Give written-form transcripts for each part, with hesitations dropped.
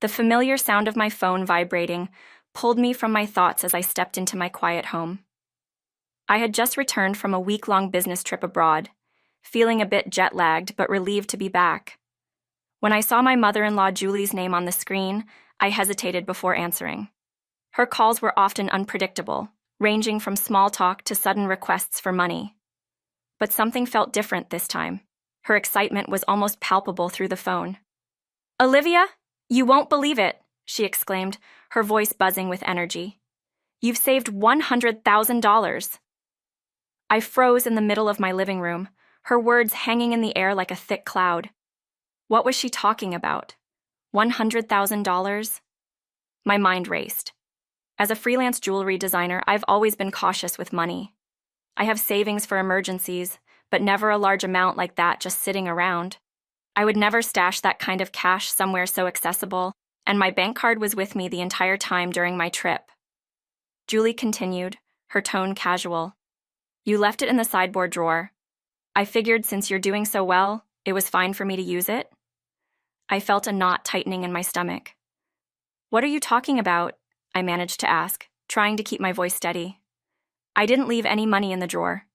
The familiar sound of my phone vibrating pulled me from my thoughts as I stepped into my quiet home. I had just returned from a week-long business trip abroad, feeling a bit jet-lagged but relieved to be back. When I saw my mother-in-law Julie's name on the screen, I hesitated before answering. Her calls were often unpredictable, ranging from small talk to sudden requests for money. But something felt different this time. Her excitement was almost palpable through the phone. "Olivia, you won't believe it," she exclaimed, her voice buzzing with energy. "You've saved $100,000. I froze in the middle of my living room, her words hanging in the air like a thick cloud. What was she talking about? $100,000? My mind raced. As a freelance jewelry designer, I've always been cautious with money. I have savings for emergencies, but never a large amount like that just sitting around. I would never stash that kind of cash somewhere so accessible, and my bank card was with me the entire time during my trip. Julie continued, her tone casual. "You left it in the sideboard drawer. I figured since you're doing so well, it was fine for me to use it." I felt a knot tightening in my stomach. "What are you talking about?" I managed to ask, trying to keep my voice steady. "I didn't leave any money in the drawer."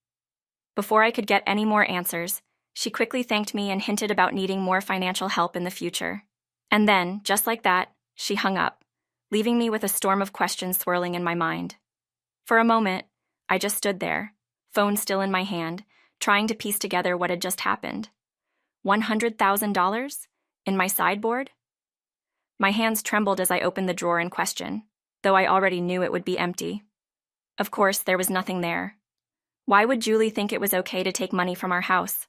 Before I could get any more answers, she quickly thanked me and hinted about needing more financial help in the future. And then, just like that, she hung up, leaving me with a storm of questions swirling in my mind. For a moment, I just stood there, phone still in my hand, trying to piece together what had just happened. $100,000? In my sideboard? My hands trembled as I opened the drawer in question, though I already knew it would be empty. Of course, there was nothing there. Why would Julie think it was okay to take money from our house?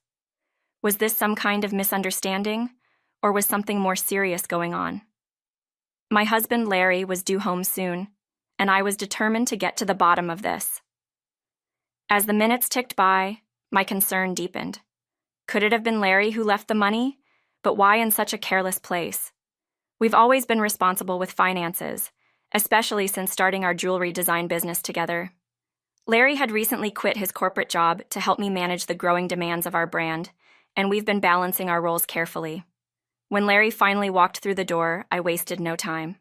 Was this some kind of misunderstanding, or was something more serious going on? My husband Larry was due home soon, and I was determined to get to the bottom of this. As the minutes ticked by, my concern deepened. Could it have been Larry who left the money? But why in such a careless place? We've always been responsible with finances, especially since starting our jewelry design business together. Larry had recently quit his corporate job to help me manage the growing demands of our brand, and we've been balancing our roles carefully. When Larry finally walked through the door, I wasted no time.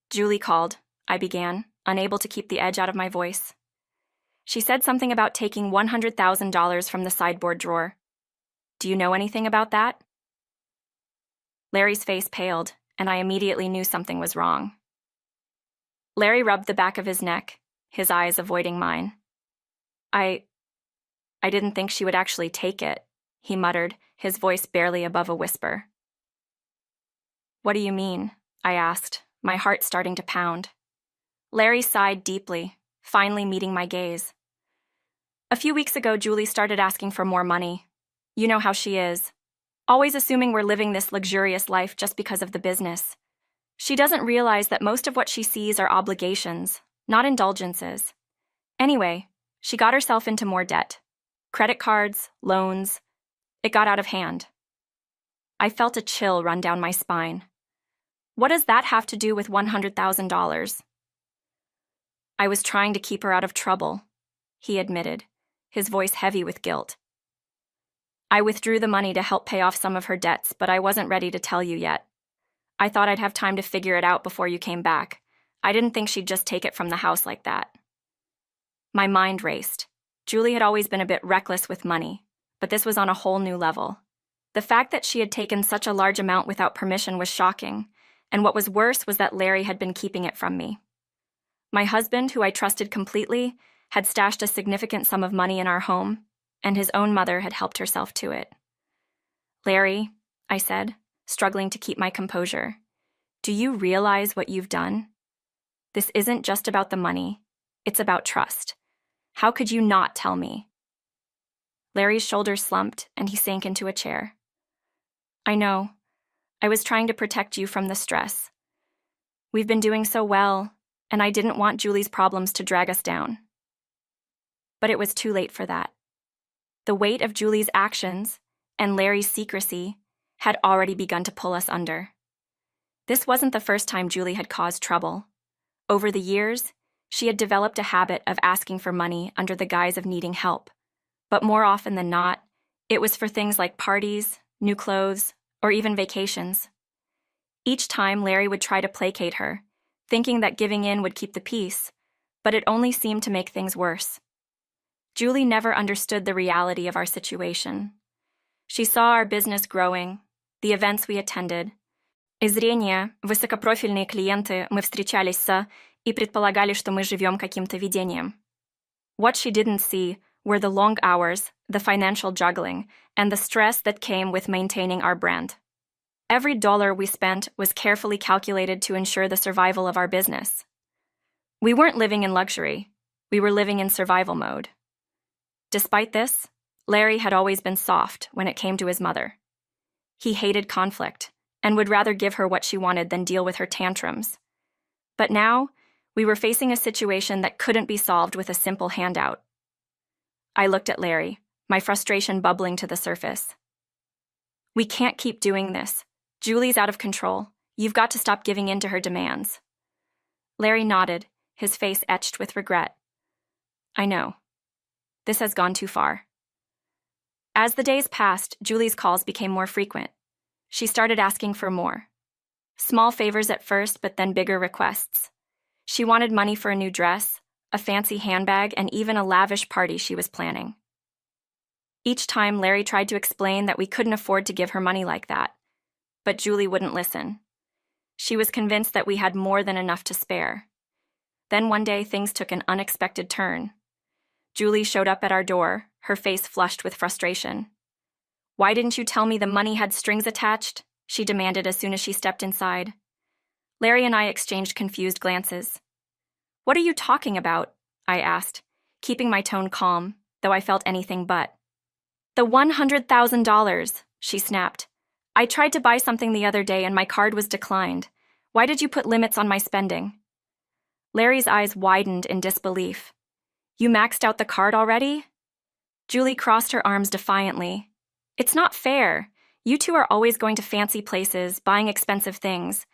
"Julie called," I began, unable to keep the edge out of my voice. "She said something about taking $100,000 from the sideboard drawer. Do you know anything about that?" Larry's face paled, and I immediately knew something was wrong. Larry rubbed the back of his neck, his eyes avoiding mine. I didn't think she would actually take it," he muttered, his voice barely above a whisper. "What do you mean?" I asked, my heart starting to pound. Larry sighed deeply, finally meeting my gaze. "A few weeks ago, Julie started asking for more money. You know how she is. Always assuming we're living this luxurious life just because of the business. She doesn't realize that most of what she sees are obligations, not indulgences. Anyway, she got herself into more debt. Credit cards, loans. It got out of hand." I felt a chill run down my spine. What does that have to do with $100,000? "I was trying to keep her out of trouble," he admitted, his voice heavy with guilt. "I withdrew the money to help pay off some of her debts, but I wasn't ready to tell you yet. I thought I'd have time to figure it out before you came back. I didn't think she'd just take it from the house like that." My mind raced. Julie had always been a bit reckless with money, but this was on a whole new level. The fact that she had taken such a large amount without permission was shocking, and what was worse was that Larry had been keeping it from me. My husband, who I trusted completely, had stashed a significant sum of money in our home, and his own mother had helped herself to it. "Larry," I said, struggling to keep my composure, "do you realize what you've done? This isn't just about the money. It's about trust. How could you not tell me?" Larry's shoulders slumped, and he sank into a chair. "I know. I was trying to protect you from the stress. We've been doing so well, and I didn't want Julie's problems to drag us down." But it was too late for that. The weight of Julie's actions and Larry's secrecy had already begun to pull us under. This wasn't the first time Julie had caused trouble. Over the years, she had developed a habit of asking for money under the guise of needing help. But more often than not, it was for things like parties, new clothes, or even vacations. Each time, Larry would try to placate her, thinking that giving in would keep the peace, but it only seemed to make things worse. Julie never understood the reality of our situation. She saw our business growing, the events we attended. Зрение, высокопрофильные клиенты, мы встречались с и предполагали, что мы живем каким-то видением. What she didn't see were the long hours, the financial juggling, and the stress that came with maintaining our brand. Every dollar we spent was carefully calculated to ensure the survival of our business. We weren't living in luxury. We were living in survival mode. Despite this, Larry had always been soft when it came to his mother. He hated conflict and would rather give her what she wanted than deal with her tantrums. But now, we were facing a situation that couldn't be solved with a simple handout. I looked at Larry, my frustration bubbling to the surface. We can't keep doing this. Julie's out of control. You've got to stop giving in to her demands. Larry nodded, his face etched with regret. I know. This has gone too far. As the days passed, Julie's calls became more frequent. She started asking for more. Small favors at first, but then bigger requests. She wanted money for a new dress, a fancy handbag, and even a lavish party she was planning. Each time, Larry tried to explain that we couldn't afford to give her money like that. But Julie wouldn't listen. She was convinced that we had more than enough to spare. Then one day, things took an unexpected turn. Julie showed up at our door, her face flushed with frustration. Why didn't you tell me the money had strings attached? She demanded as soon as she stepped inside. Larry and I exchanged confused glances. What are you talking about? I asked, keeping my tone calm, though I felt anything but. The $100,000, she snapped. I tried to buy something the other day and my card was declined. Why did you put limits on my spending? Larry's eyes widened in disbelief. You maxed out the card already? Julie crossed her arms defiantly. It's not fair. You two are always going to fancy places, buying expensive things.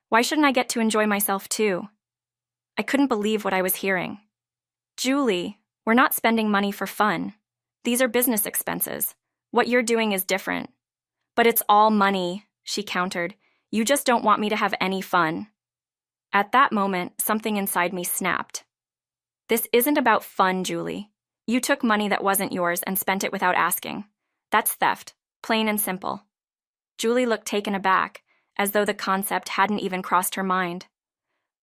Why shouldn't I get to enjoy myself too? I couldn't believe what I was hearing. Julie, we're not spending money for fun. These are business expenses. What you're doing is different. But it's all money, she countered. You just don't want me to have any fun. At that moment, something inside me snapped. This isn't about fun, Julie. You took money that wasn't yours and spent it without asking. That's theft, plain and simple. Julie looked taken aback, as though the concept hadn't even crossed her mind.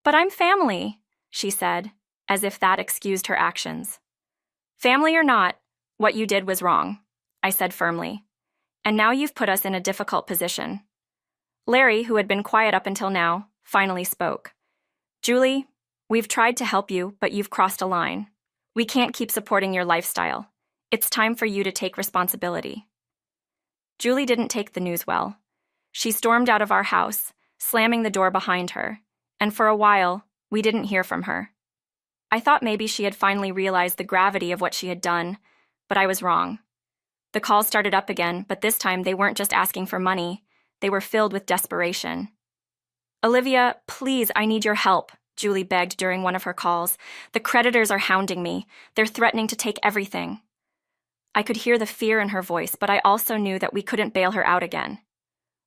But I'm family, she said, as if that excused her actions. Family or not, what you did was wrong, I said firmly. And now you've put us in a difficult position. Larry, who had been quiet up until now, finally spoke. Julie, we've tried to help you, but you've crossed a line. We can't keep supporting your lifestyle. It's time for you to take responsibility. Julie didn't take the news well. She stormed out of our house, slamming the door behind her, and for a while, we didn't hear from her. I thought maybe she had finally realized the gravity of what she had done, but I was wrong. The calls started up again, but this time they weren't just asking for money. They were filled with desperation. Olivia, please, I need your help, Julie begged during one of her calls. The creditors are hounding me. They're threatening to take everything. I could hear the fear in her voice, but I also knew that we couldn't bail her out again.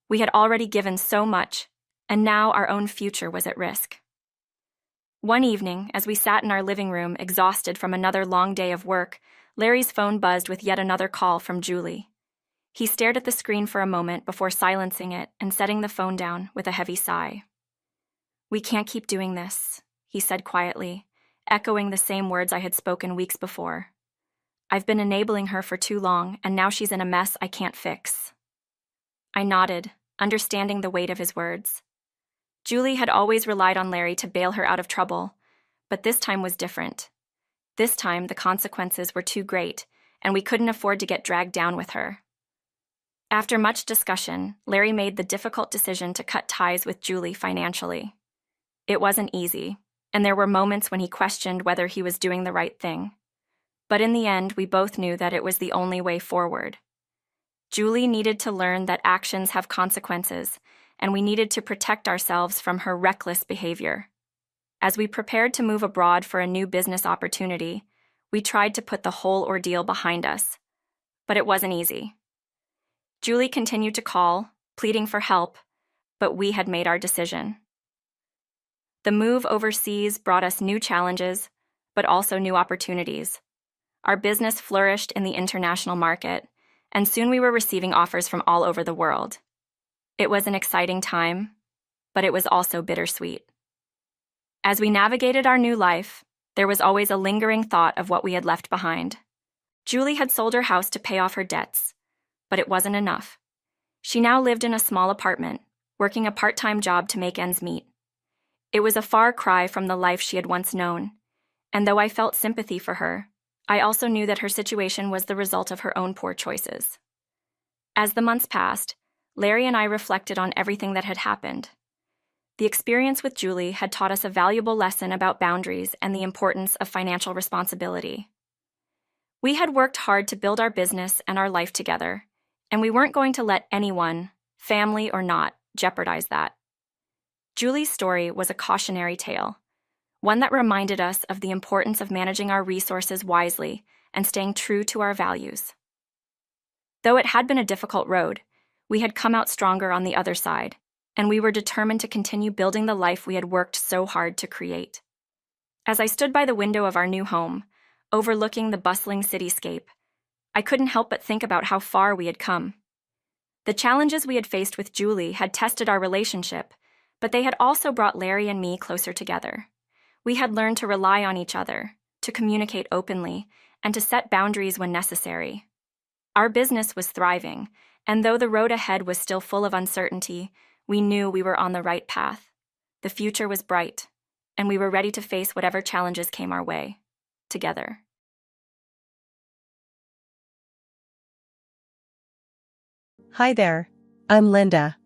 We had already given so much, and now our own future was at risk. One evening, as we sat in our living room, exhausted from another long day of work, Larry's phone buzzed with yet another call from Julie. He stared at the screen for a moment before silencing it and setting the phone down with a heavy sigh. We can't keep doing this, he said quietly, echoing the same words I had spoken weeks before. I've been enabling her for too long, and now she's in a mess I can't fix. I nodded, understanding the weight of his words. Julie had always relied on Larry to bail her out of trouble, but this time was different. This time, the consequences were too great, and we couldn't afford to get dragged down with her. After much discussion, Larry made the difficult decision to cut ties with Julie financially. It wasn't easy, and there were moments when he questioned whether he was doing the right thing. But in the end, we both knew that it was the only way forward. Julie needed to learn that actions have consequences, and we needed to protect ourselves from her reckless behavior. As we prepared to move abroad for a new business opportunity, we tried to put the whole ordeal behind us. But it wasn't easy. Julie continued to call, pleading for help, but we had made our decision. The move overseas brought us new challenges, but also new opportunities. Our business flourished in the international market, and soon we were receiving offers from all over the world. It was an exciting time, but it was also bittersweet. As we navigated our new life, there was always a lingering thought of what we had left behind. Julie had sold her house to pay off her debts, but it wasn't enough. She now lived in a small apartment, working a part-time job to make ends meet. It was a far cry from the life she had once known, and though I felt sympathy for her, I also knew that her situation was the result of her own poor choices. As the months passed, Larry and I reflected on everything that had happened. The experience with Julie had taught us a valuable lesson about boundaries and the importance of financial responsibility. We had worked hard to build our business and our life together, and we weren't going to let anyone, family or not, jeopardize that. Julie's story was a cautionary tale, one that reminded us of the importance of managing our resources wisely and staying true to our values. Though it had been a difficult road, we had come out stronger on the other side, and we were determined to continue building the life we had worked so hard to create. As I stood by the window of our new home, overlooking the bustling cityscape, I couldn't help but think about how far we had come. The challenges we had faced with Julie had tested our relationship, but they had also brought Larry and me closer together. We had learned to rely on each other, to communicate openly, and to set boundaries when necessary. Our business was thriving, and though the road ahead was still full of uncertainty, we knew we were on the right path. The future was bright, and we were ready to face whatever challenges came our way, together. Hi there, I'm Linda.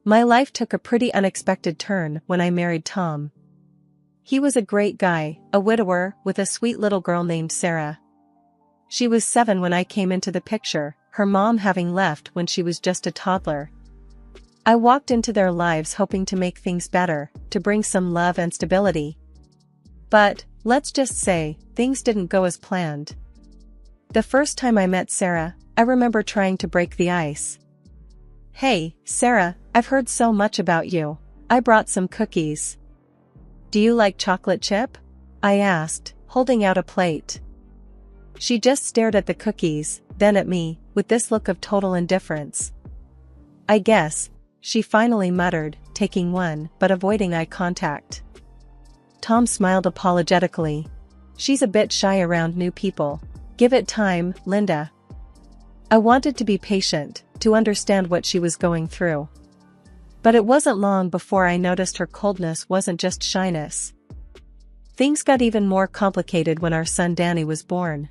My life took a pretty unexpected turn when I married Tom. He was a great guy, a widower with a sweet little girl named Sarah. She was 7 when I came into the picture, her mom having left when she was just a toddler. I walked into their lives hoping to make things better, to bring some love and stability. But, let's just say, things didn't go as planned. The first time I met Sarah, I remember trying to break the ice. "Hey, Sarah, I've heard so much about you. I brought some cookies. Do you like chocolate chip?" I asked, holding out a plate. She just stared at the cookies, then at me, with this look of total indifference. "I guess," she finally muttered, taking one, but avoiding eye contact. Tom smiled apologetically. "She's a bit shy around new people. Give it time, Linda." I wanted to be patient, to understand what she was going through. But it wasn't long before I noticed her coldness wasn't just shyness. Things got even more complicated when our son Danny was born.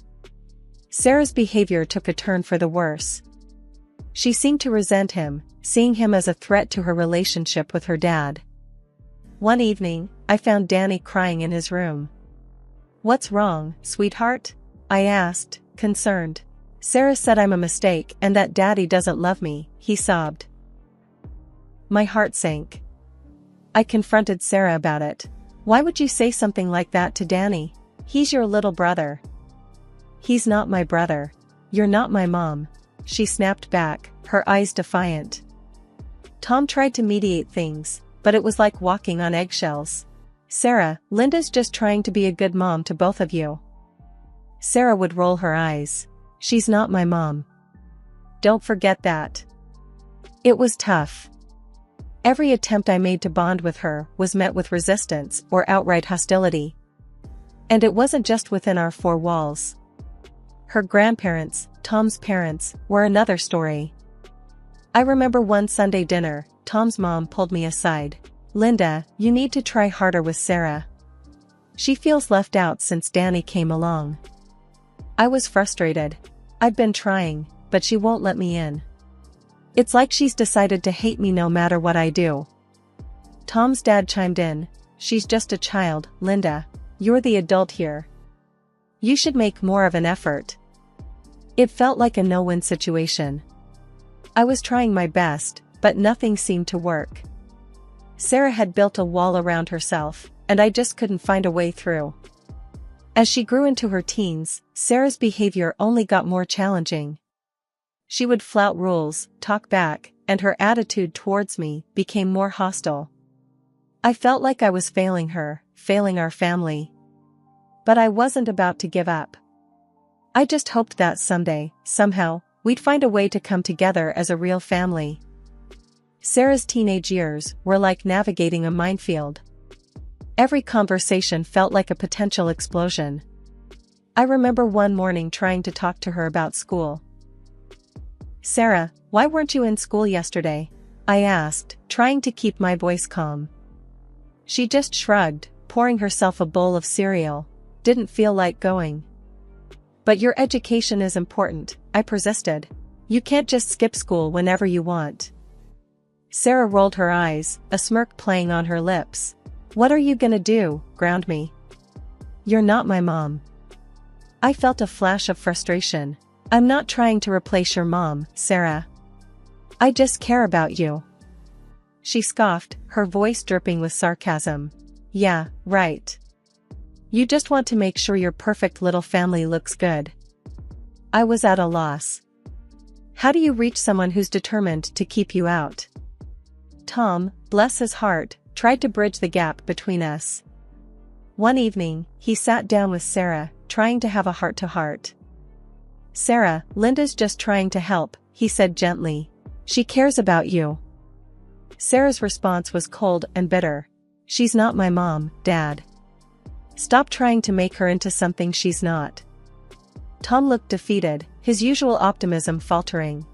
Sarah's behavior took a turn for the worse. She seemed to resent him, seeing him as a threat to her relationship with her dad. One evening, I found Danny crying in his room. "What's wrong, sweetheart?" I asked, concerned. "Sarah said I'm a mistake and that Daddy doesn't love me," he sobbed. My heart sank. I confronted Sarah about it. "Why would you say something like that to Danny? He's your little brother." "He's not my brother. You're not my mom," she snapped back, her eyes defiant. Tom tried to mediate things, but it was like walking on eggshells. "Sarah, Linda's just trying to be a good mom to both of you." Sarah would roll her eyes. "She's not my mom. Don't forget that." It was tough. Every attempt I made to bond with her was met with resistance or outright hostility. And it wasn't just within our 4 walls. Her grandparents, Tom's parents, were another story. I remember one Sunday dinner, Tom's mom pulled me aside. "Linda, you need to try harder with Sarah. She feels left out since Danny came along." I was frustrated. "I've been trying, but she won't let me in. It's like she's decided to hate me no matter what I do." Tom's dad chimed in. "She's just a child, Linda. You're the adult here. You should make more of an effort." It felt like a no-win situation. I was trying my best, but nothing seemed to work. Sarah had built a wall around herself, and I just couldn't find a way through. As she grew into her teens, Sarah's behavior only got more challenging. She would flout rules, talk back, and her attitude towards me became more hostile. I felt like I was failing her, failing our family. But I wasn't about to give up. I just hoped that someday, somehow, we'd find a way to come together as a real family. Sarah's teenage years were like navigating a minefield. Every conversation felt like a potential explosion. I remember one morning trying to talk to her about school. "Sarah, why weren't you in school yesterday?" I asked, trying to keep my voice calm. She just shrugged, pouring herself a bowl of cereal. "Didn't feel like going." "But your education is important," I persisted. "You can't just skip school whenever you want." Sarah rolled her eyes, a smirk playing on her lips. "What are you gonna do, ground me? You're not my mom." I felt a flash of frustration. "I'm not trying to replace your mom, Sarah. I just care about you." She scoffed, her voice dripping with sarcasm. "Yeah, right. You just want to make sure your perfect little family looks good." I was at a loss. How do you reach someone who's determined to keep you out? Tom, bless his heart, tried to bridge the gap between us. One evening, he sat down with Sarah, trying to have a heart-to-heart. "Sarah, Linda's just trying to help," he said gently. "She cares about you." Sarah's response was cold and bitter. "She's not my mom, Dad. Stop trying to make her into something she's not." Tom looked defeated, his usual optimism faltering.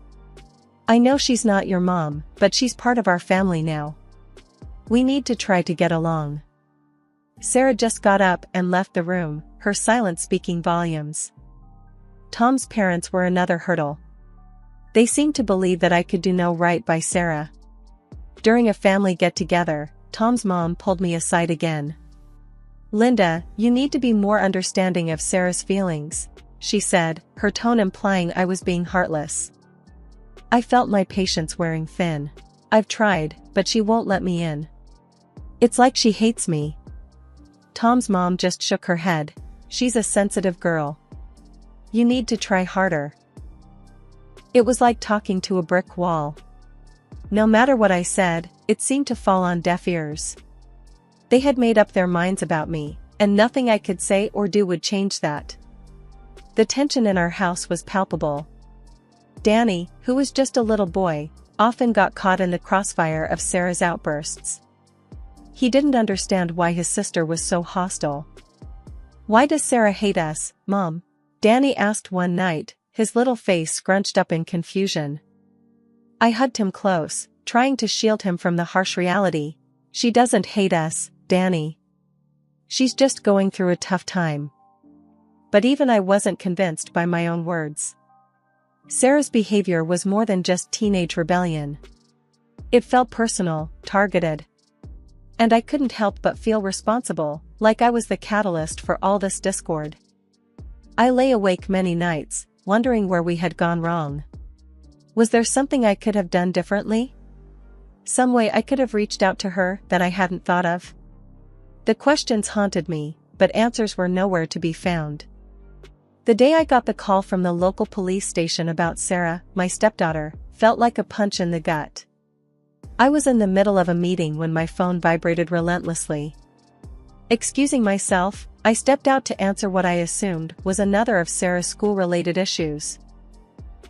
"I know she's not your mom, but she's part of our family now. We need to try to get along." Sarah just got up and left the room, her silence speaking volumes. Tom's parents were another hurdle. They seemed to believe that I could do no right by Sarah. During a family get-together, Tom's mom pulled me aside again. "Linda, you need to be more understanding of Sarah's feelings," she said, her tone implying I was being heartless. I felt my patience wearing thin. "I've tried, but she won't let me in. It's like she hates me." Tom's mom just shook her head. "She's a sensitive girl. You need to try harder." It was like talking to a brick wall. No matter what I said, it seemed to fall on deaf ears. They had made up their minds about me, and nothing I could say or do would change that. The tension in our house was palpable. Danny, who was just a little boy, often got caught in the crossfire of Sarah's outbursts. He didn't understand why his sister was so hostile. "Why does Sarah hate us, Mom?" Danny asked one night, his little face scrunched up in confusion. I hugged him close, trying to shield him from the harsh reality. "She doesn't hate us, Danny. She's just going through a tough time." But even I wasn't convinced by my own words. Sarah's behavior was more than just teenage rebellion. It felt personal, targeted. And I couldn't help but feel responsible, like I was the catalyst for all this discord. I lay awake many nights, wondering where we had gone wrong. Was there something I could have done differently? Some way I could have reached out to her that I hadn't thought of? The questions haunted me, but answers were nowhere to be found. The day I got the call from the local police station about Sarah, my stepdaughter, felt like a punch in the gut. I was in the middle of a meeting when my phone vibrated relentlessly. Excusing myself, I stepped out to answer what I assumed was another of Sarah's school-related issues.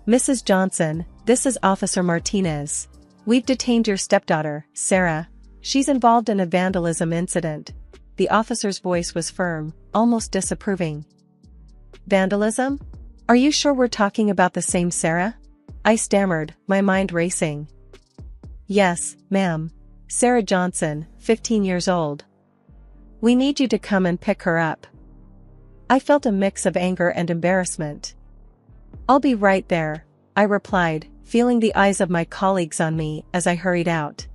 "Mrs. Johnson, this is Officer Martinez. We've detained your stepdaughter, Sarah. She's involved in a vandalism incident." The officer's voice was firm, almost disapproving. "Vandalism? Are you sure we're talking about the same Sarah?" I stammered, my mind racing. "Yes, ma'am. Sarah Johnson, 15 years old. We need you to come and pick her up." I felt a mix of anger and embarrassment. "I'll be right there," I replied, feeling the eyes of my colleagues on me as I hurried out.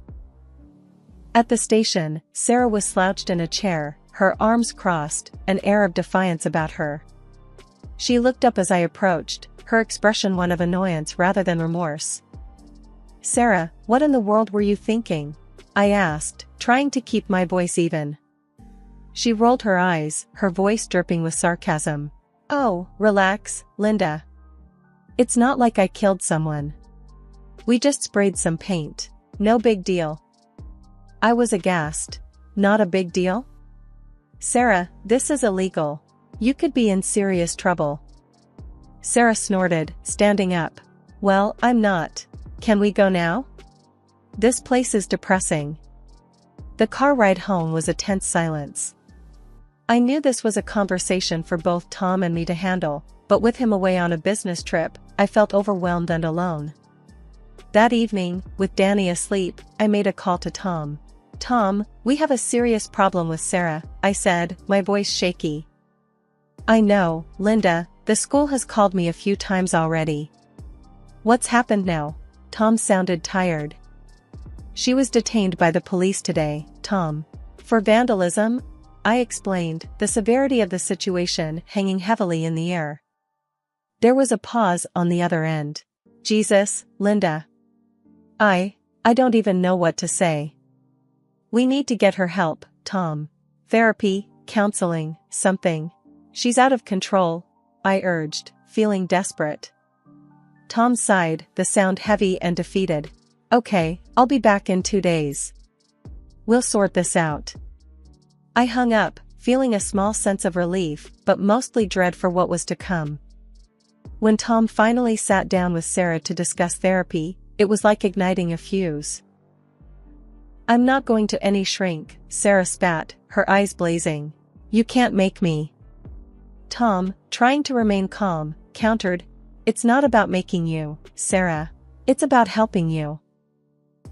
At the station, Sarah was slouched in a chair, her arms crossed, an air of defiance about her. She looked up as I approached, her expression one of annoyance rather than remorse. "Sarah, what in the world were you thinking?" I asked, trying to keep my voice even. She rolled her eyes, her voice dripping with sarcasm. "Oh, relax, Linda. It's not like I killed someone. We just sprayed some paint. No big deal. I was aghast. Not a big deal? Sarah, this is illegal. You could be in serious trouble. Sarah snorted, standing up. Well, I'm not. Can we go now? This place is depressing. The car ride home was a tense silence. I knew this was a conversation for both Tom and me to handle, but with him away on a business trip, I felt overwhelmed and alone. That evening, with Danny asleep, I made a call to Tom. Tom, we have a serious problem with Sarah, I said, my voice shaky. I know, Linda, the school has called me a few times already. What's happened now? Tom sounded tired. She was detained by the police today, Tom. For vandalism? I explained, the severity of the situation hanging heavily in the air. There was a pause on the other end. Jesus, Linda. I don't even know what to say. We need to get her help, Tom. Therapy, counseling, something. She's out of control, I urged, feeling desperate. Tom sighed, the sound heavy and defeated. Okay, I'll be back in 2 days. We'll sort this out. I hung up, feeling a small sense of relief, but mostly dread for what was to come. When Tom finally sat down with Sarah to discuss therapy, it was like igniting a fuse. I'm not going to any shrink, Sarah spat, her eyes blazing. You can't make me. Tom, trying to remain calm, countered, It's not about making you, Sarah. It's about helping you.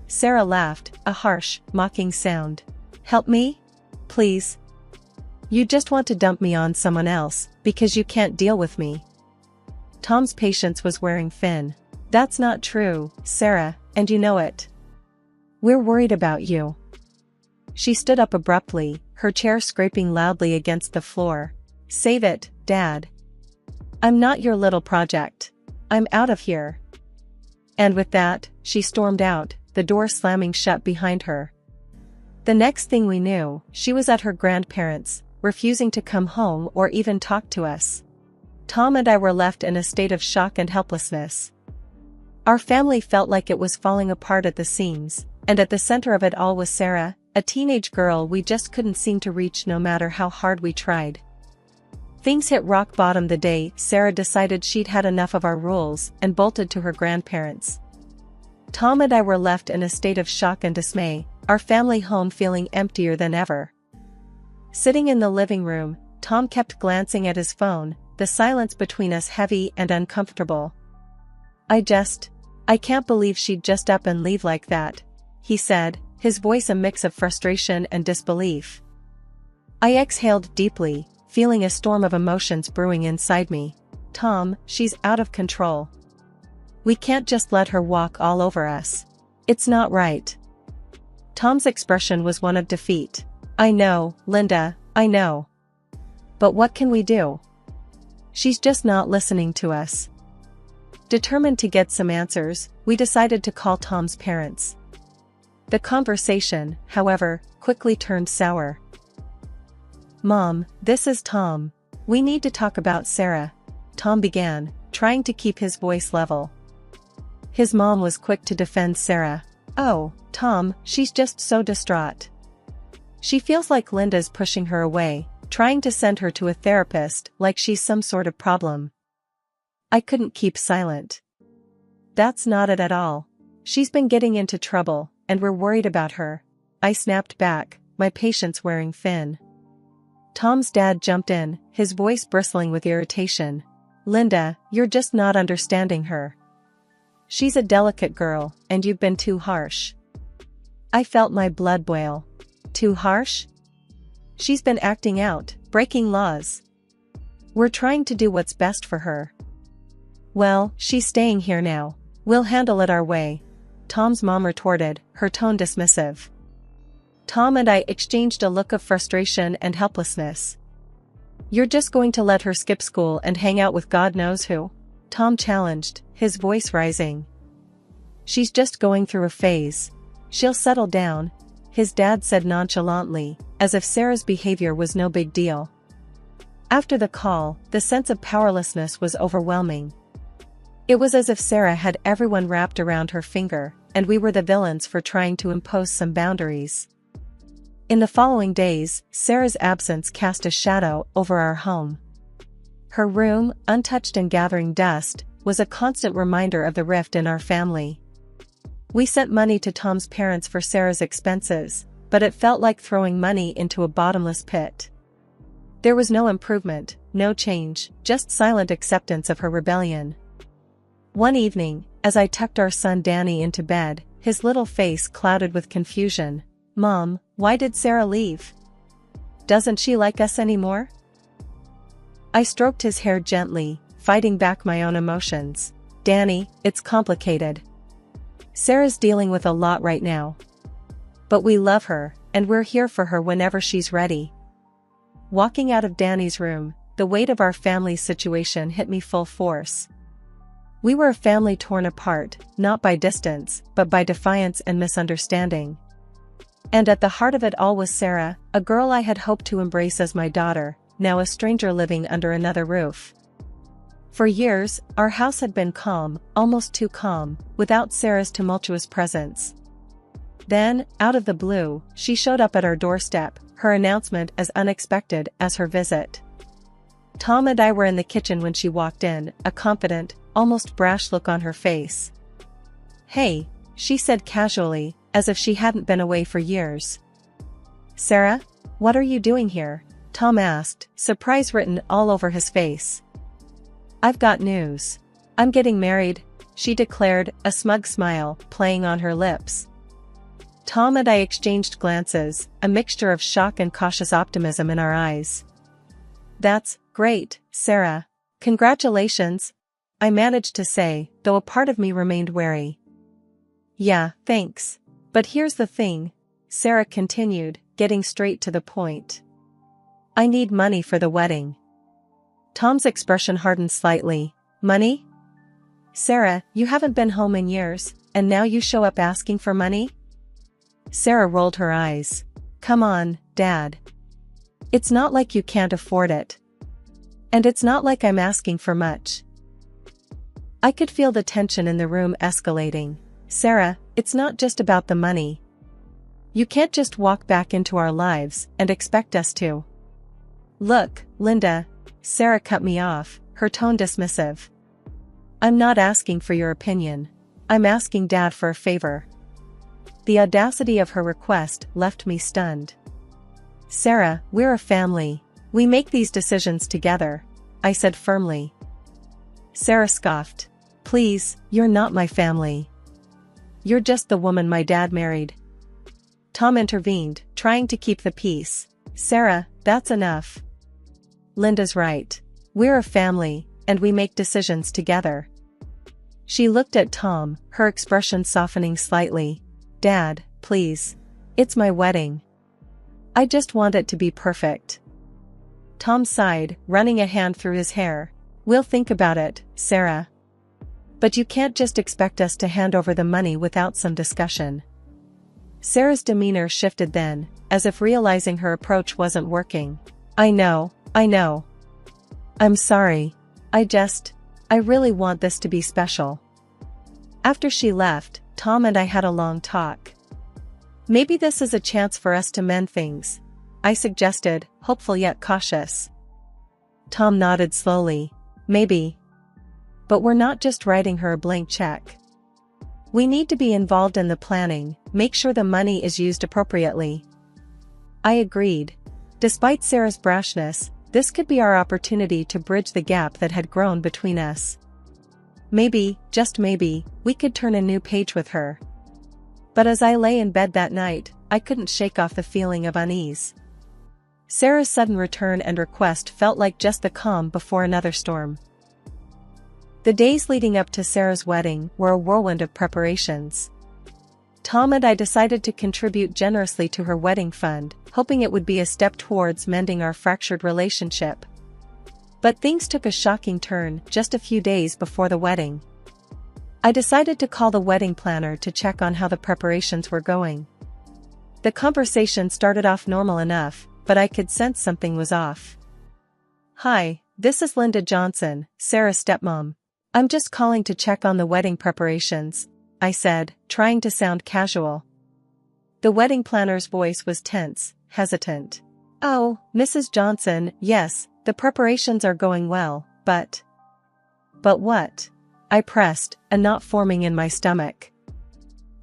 Sarah laughed, a harsh, mocking sound. Help me? Please? You just want to dump me on someone else, because you can't deal with me. Tom's patience was wearing thin. That's not true, Sarah, and you know it. We're worried about you. She stood up abruptly, her chair scraping loudly against the floor. Save it, Dad. I'm not your little project. I'm out of here. And with that, she stormed out, the door slamming shut behind her. The next thing we knew, she was at her grandparents', refusing to come home or even talk to us. Tom and I were left in a state of shock and helplessness. Our family felt like it was falling apart at the seams, and at the center of it all was Sarah, a teenage girl we just couldn't seem to reach no matter how hard we tried. Things hit rock bottom the day Sarah decided she'd had enough of our rules and bolted to her grandparents'. Tom and I were left in a state of shock and dismay, our family home feeling emptier than ever. Sitting in the living room, Tom kept glancing at his phone, the silence between us heavy and uncomfortable. I can't believe she'd just up and leave like that, he said, his voice a mix of frustration and disbelief. I exhaled deeply, feeling a storm of emotions brewing inside me. Tom, she's out of control. We can't just let her walk all over us. It's not right. Tom's expression was one of defeat. I know, Linda, I know. But what can we do? She's just not listening to us. Determined to get some answers, we decided to call Tom's parents. The conversation, however, quickly turned sour. Mom, this is Tom. We need to talk about Sarah, Tom began, trying to keep his voice level. His mom was quick to defend Sarah. Oh, Tom, she's just so distraught. She feels like Linda's pushing her away, trying to send her to a therapist like she's some sort of problem. I couldn't keep silent. That's not it at all. She's been getting into trouble, and we're worried about her. I snapped back, my patience wearing thin. Tom's dad jumped in, his voice bristling with irritation. Linda, you're just not understanding her. She's a delicate girl, and you've been too harsh. I felt my blood boil. Too harsh? She's been acting out, breaking laws. We're trying to do what's best for her. Well, she's staying here now. We'll handle it our way, Tom's mom retorted, her tone dismissive. Tom and I exchanged a look of frustration and helplessness. You're just going to let her skip school and hang out with God knows who? Tom challenged, his voice rising. She's just going through a phase. She'll settle down, his dad said nonchalantly, as if Sarah's behavior was no big deal. After the call, the sense of powerlessness was overwhelming. It was as if Sarah had everyone wrapped around her finger, and we were the villains for trying to impose some boundaries. In the following days, Sarah's absence cast a shadow over our home. Her room, untouched and gathering dust, was a constant reminder of the rift in our family. We sent money to Tom's parents for Sarah's expenses, but it felt like throwing money into a bottomless pit. There was no improvement, no change, just silent acceptance of her rebellion. One evening, as I tucked our son Danny into bed, his little face clouded with confusion. "Mom, why did Sarah leave? Doesn't she like us anymore?" I stroked his hair gently, fighting back my own emotions. "Danny, it's complicated. Sarah's dealing with a lot right now. But we love her, and we're here for her whenever she's ready." Walking out of Danny's room, the weight of our family's situation hit me full force. We were a family torn apart, not by distance, but by defiance and misunderstanding. And at the heart of it all was Sarah, a girl I had hoped to embrace as my daughter, now a stranger living under another roof. For years, our house had been calm, almost too calm, without Sarah's tumultuous presence. Then, out of the blue, she showed up at our doorstep, her announcement as unexpected as her visit. Tom and I were in the kitchen when she walked in, a confident, almost brash look on her face. "Hey," she said casually, as if she hadn't been away for years. "Sarah, what are you doing here?" Tom asked, surprise written all over his face. "I've got news. I'm getting married," she declared, a smug smile playing on her lips. Tom and I exchanged glances, a mixture of shock and cautious optimism in our eyes. "That's great, Sarah. Congratulations," I managed to say, though a part of me remained wary. "Yeah, thanks. But here's the thing," Sarah continued, getting straight to the point. "I need money for the wedding." Tom's expression hardened slightly. "Money? Sarah, you haven't been home in years, and now you show up asking for money?" Sarah rolled her eyes. "Come on, Dad. It's not like you can't afford it. And it's not like I'm asking for much." I could feel the tension in the room escalating. "Sarah, it's not just about the money. You can't just walk back into our lives and expect us to." "Look, Linda," Sarah cut me off, her tone dismissive. "I'm not asking for your opinion. I'm asking Dad for a favor." The audacity of her request left me stunned. "Sarah, we're a family. We make these decisions together," I said firmly. Sarah scoffed. "Please, you're not my family. You're just the woman my dad married." Tom intervened, trying to keep the peace. "Sarah, that's enough. Linda's right. We're a family, and we make decisions together." She looked at Tom, her expression softening slightly. "Dad, please. It's my wedding. I just want it to be perfect." Tom sighed, running a hand through his hair. "We'll think about it, Sarah. But you can't just expect us to hand over the money without some discussion." Sarah's demeanor shifted then, as if realizing her approach wasn't working. I know. I'm sorry. I really want this to be special." After she left, Tom and I had a long talk. "Maybe this is a chance for us to mend things," I suggested, hopeful yet cautious. Tom nodded slowly. "Maybe. But we're not just writing her a blank check. We need to be involved in the planning, make sure the money is used appropriately." I agreed. Despite Sarah's brashness, this could be our opportunity to bridge the gap that had grown between us. Maybe, just maybe, we could turn a new page with her. But as I lay in bed that night, I couldn't shake off the feeling of unease. Sarah's sudden return and request felt like just the calm before another storm. The days leading up to Sarah's wedding were a whirlwind of preparations. Tom and I decided to contribute generously to her wedding fund, hoping it would be a step towards mending our fractured relationship. But things took a shocking turn just a few days before the wedding. I decided to call the wedding planner to check on how the preparations were going. The conversation started off normal enough, but I could sense something was off. "Hi, this is Linda Johnson, Sarah's stepmom. I'm just calling to check on the wedding preparations, I said, trying to sound casual. The wedding planner's voice was tense, hesitant. Oh, Mrs. Johnson, yes, the preparations are going well, but... But what? I pressed, a knot forming in my stomach.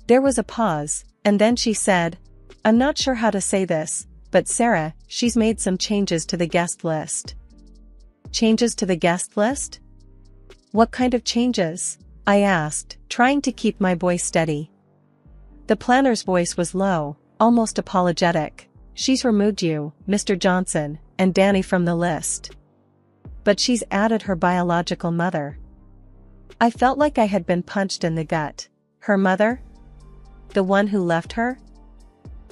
There was a pause, and then she said, I'm not sure how to say this, but Sarah, she's made some changes to the guest list. Changes to the guest list? What kind of changes? I asked, trying to keep my voice steady. The planner's voice was low, almost apologetic. She's removed you, Mr. Johnson, and Danny from the list. But she's added her biological mother. I felt like I had been punched in the gut. Her mother? The one who left her?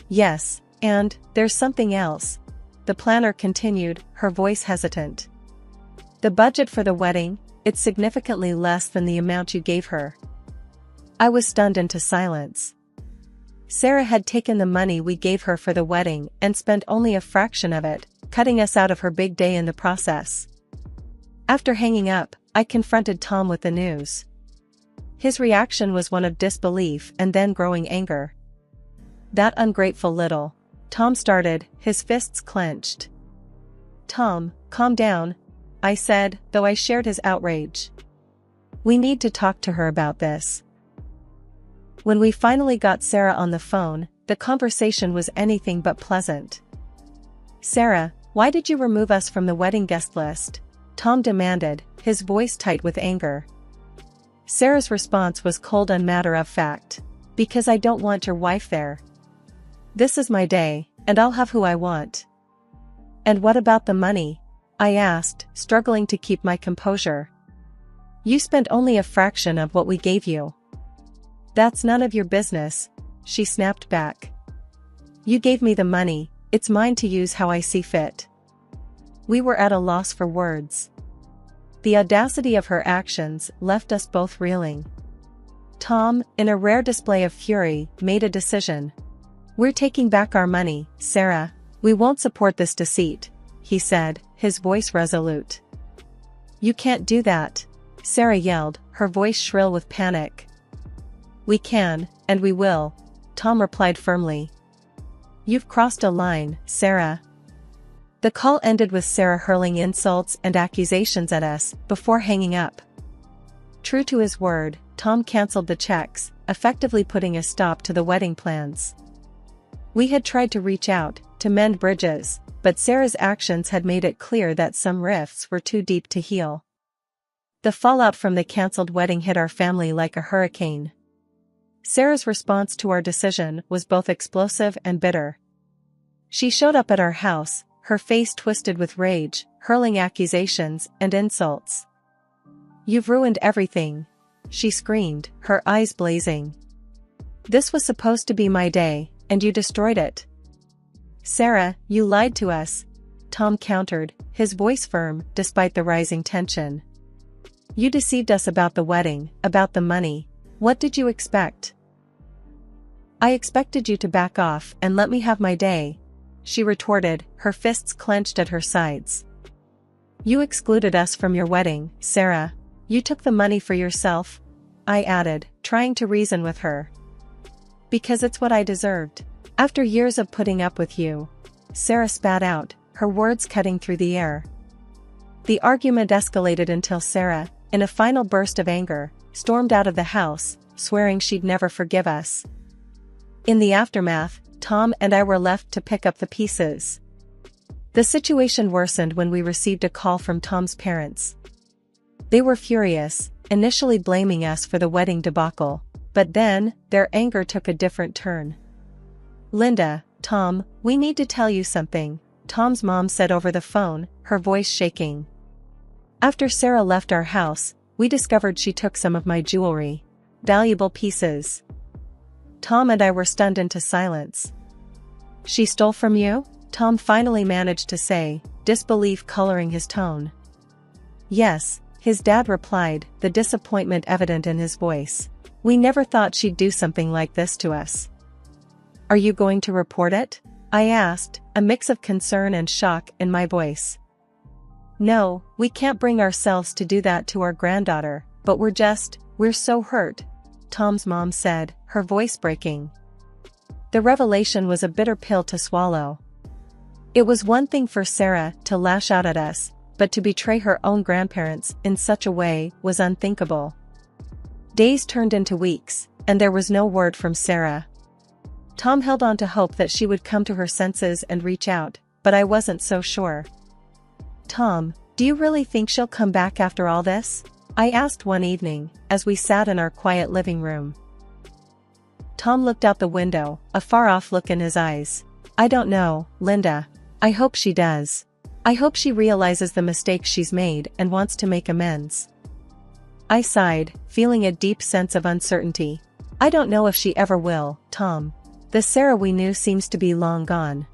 Yes, and there's something else. The planner continued, her voice hesitant. The budget for the wedding, it's significantly less than the amount you gave her. I was stunned into silence. Sarah had taken the money we gave her for the wedding and spent only a fraction of it, cutting us out of her big day in the process. After hanging up, I confronted Tom with the news. His reaction was one of disbelief and then growing anger. That ungrateful little... Tom started, his fists clenched. Tom, calm down, I said, though I shared his outrage. We need to talk to her about this. When we finally got Sarah on the phone, the conversation was anything but pleasant. Sarah, why did you remove us from the wedding guest list? Tom demanded, his voice tight with anger. Sarah's response was cold and matter-of-fact. Because I don't want your wife there. This is my day, and I'll have who I want. And what about the money? I asked, struggling to keep my composure. You spent only a fraction of what we gave you. That's none of your business, she snapped back. You gave me the money, it's mine to use how I see fit. We were at a loss for words. The audacity of her actions left us both reeling. Tom, in a rare display of fury, made a decision. We're taking back our money, Sarah. We won't support this deceit, he said, his voice resolute. You can't do that, Sarah yelled, her voice shrill with panic. We can, and we will, Tom replied firmly. You've crossed a line, Sarah. The call ended with Sarah hurling insults and accusations at us before hanging up. True to his word, Tom canceled the checks, effectively putting a stop to the wedding plans. We had tried to reach out, to mend bridges, but Sarah's actions had made it clear that some rifts were too deep to heal. The fallout from the cancelled wedding hit our family like a hurricane. Sarah's response to our decision was both explosive and bitter. She showed up at our house, her face twisted with rage, hurling accusations and insults. You've ruined everything, she screamed, her eyes blazing. This was supposed to be my day, and you destroyed it. Sarah, you lied to us, Tom countered, his voice firm despite the rising tension. You deceived us about the wedding, about the money. What did you expect? I expected you to back off and let me have my day, she retorted, her fists clenched at her sides. You excluded us from your wedding, Sarah. You took the money for yourself, I added, trying to reason with her. Because it's what I deserved. After years of putting up with you, Sarah spat out, her words cutting through the air. The argument escalated until Sarah, in a final burst of anger, stormed out of the house, swearing she'd never forgive us. In the aftermath, Tom and I were left to pick up the pieces. The situation worsened when we received a call from Tom's parents. They were furious, initially blaming us for the wedding debacle, but then, their anger took a different turn. Linda, Tom, we need to tell you something, Tom's mom said over the phone, her voice shaking. After Sarah left our house, we discovered she took some of my jewelry. Valuable pieces. Tom and I were stunned into silence. She stole from you? Tom finally managed to say, disbelief coloring his tone. Yes, his dad replied, the disappointment evident in his voice. We never thought she'd do something like this to us. Are you going to report it? I asked, a mix of concern and shock in my voice. No, we can't bring ourselves to do that to our granddaughter, but we're so hurt," Tom's mom said, her voice breaking. The revelation was a bitter pill to swallow. It was one thing for Sarah to lash out at us, but to betray her own grandparents in such a way was unthinkable. Days turned into weeks, and there was no word from Sarah. Tom held on to hope that she would come to her senses and reach out, but I wasn't so sure. "Tom, do you really think she'll come back after all this?" I asked one evening, as we sat in our quiet living room. Tom looked out the window, a far-off look in his eyes. "I don't know, Linda. I hope she does. I hope she realizes the mistake she's made and wants to make amends." I sighed, feeling a deep sense of uncertainty. "I don't know if she ever will, Tom. The Sarah we knew seems to be long gone."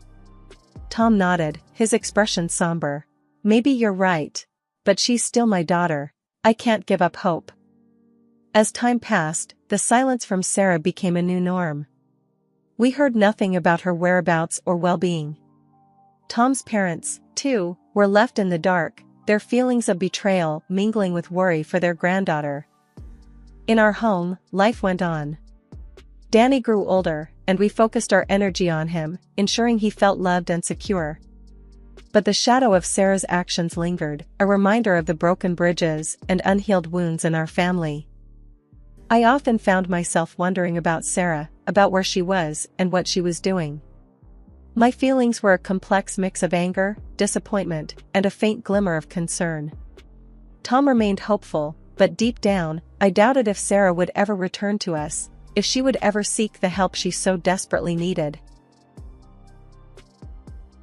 Tom nodded, his expression somber. "Maybe you're right. But she's still my daughter. I can't give up hope." As time passed, the silence from Sarah became a new norm. We heard nothing about her whereabouts or well-being. Tom's parents, too, were left in the dark, their feelings of betrayal mingling with worry for their granddaughter. In our home, life went on. Danny grew older, and we focused our energy on him, ensuring he felt loved and secure. But the shadow of Sarah's actions lingered, a reminder of the broken bridges and unhealed wounds in our family. I often found myself wondering about Sarah, about where she was and what she was doing. My feelings were a complex mix of anger, disappointment, and a faint glimmer of concern. Tom remained hopeful, but deep down, I doubted if Sarah would ever return to us, if she would ever seek the help she so desperately needed.